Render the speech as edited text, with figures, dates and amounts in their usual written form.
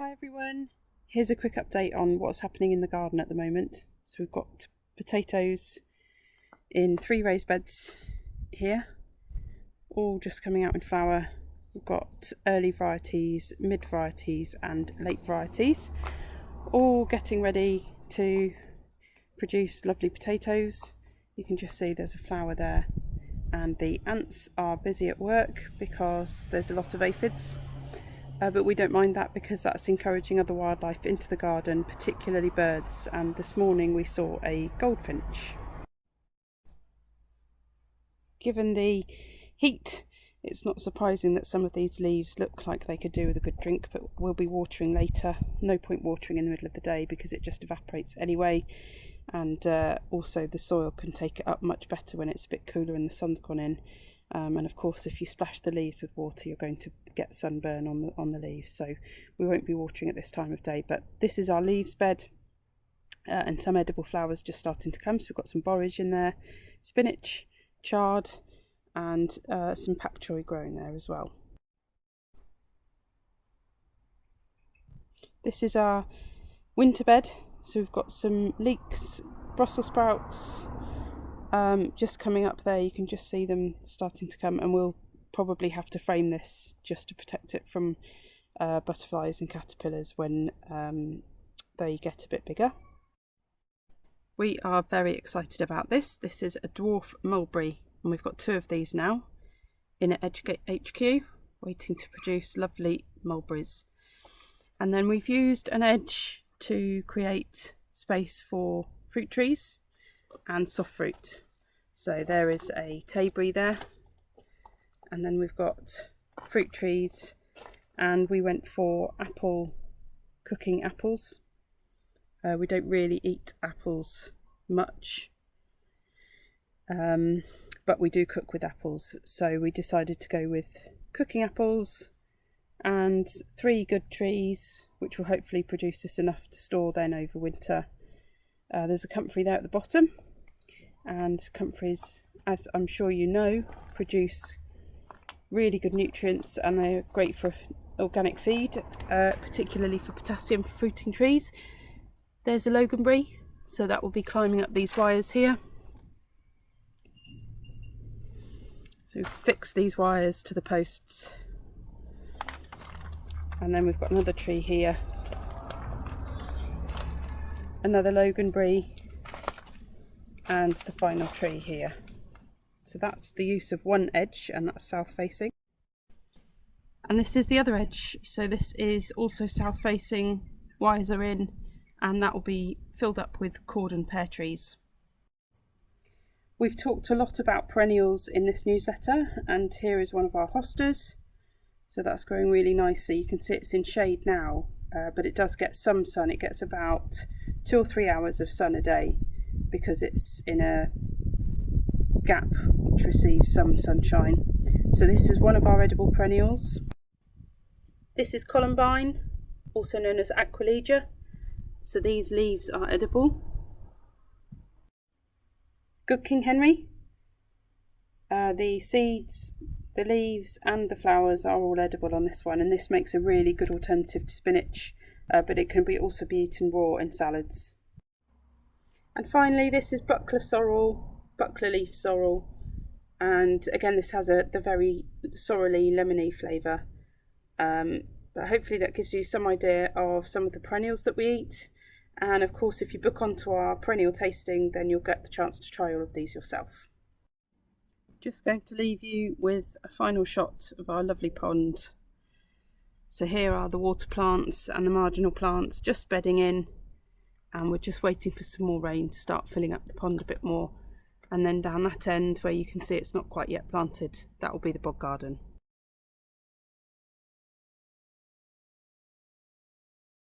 Hi everyone, here's a quick update on what's happening in the garden at the moment. So we've got potatoes in 3 raised beds here, all just coming out in flower. We've got early varieties, mid varieties and late varieties, all getting ready to produce lovely potatoes. You can just see there's a flower there, and the ants are busy at work because there's a lot of aphids. But we don't mind that because that's encouraging other wildlife into the garden, particularly birds, and this morning we saw a goldfinch. Given the heat, it's not surprising that some of these leaves look like they could do with a good drink, but we'll be watering later. No point watering in the middle of the day because it just evaporates anyway, and also the soil can take it up much better when it's a bit cooler and the sun's gone in. And of course, if you splash the leaves with water, you're going to get sunburn on the leaves, so we won't be watering at this time of day. But this is our leaves bed, and some edible flowers just starting to come. So we've got some borage in there, spinach, chard, and some pak choi growing there as well. This is our winter bed, so we've got some leeks, Brussels sprouts, just coming up there. You can just see them starting to come, and we'll probably have to frame this just to protect it from butterflies and caterpillars when they get a bit bigger. We are very excited about this. This is a dwarf mulberry, and we've got 2 of these now in at Edgegate HQ, waiting to produce lovely mulberries. And then we've used an edge to create space for fruit trees and soft fruit. So there is a tayberry there, and then we've got fruit trees, and we went for cooking apples. We don't really eat apples much, but we do cook with apples, so we decided to go with cooking apples and 3 good trees, which will hopefully produce us enough to store then over winter. There's a comfrey there at the bottom, and comfreys, as I'm sure you know, produce really good nutrients, and they're great for organic feed, particularly for potassium for fruiting trees. There's a loganberry, so that will be climbing up these wires here. So fix these wires to the posts, and then we've got another tree here, another loganberry, and the final tree here. So that's the use of one edge, and that's south facing. And this is the other edge, so this is also south facing, wires are in, and that will be filled up with cordon pear trees. We've talked a lot about perennials in this newsletter, and here is one of our hostas. So that's growing really nicely. You can see it's in shade now, but it does get some sun. It gets about 2 or 3 hours of sun a day because it's in a gap which receives some sunshine. So this is one of our edible perennials. This is columbine, also known as aquilegia. So these leaves are edible. Good King Henry. The seeds, the leaves and the flowers are all edible on this one, and this makes a really good alternative to spinach, but it can also be eaten raw in salads. And finally, this is buckler sorrel, buckler leaf sorrel, and again this has the very sorrely lemony flavour, but hopefully that gives you some idea of some of the perennials that we eat. And of course, if you book onto our perennial tasting, then you'll get the chance to try all of these yourself. Just going to leave you with a final shot of our lovely pond. So here are the water plants and the marginal plants just bedding in, and we're just waiting for some more rain to start filling up the pond a bit more. And then down that end where you can see it's not quite yet planted, that will be the bog garden.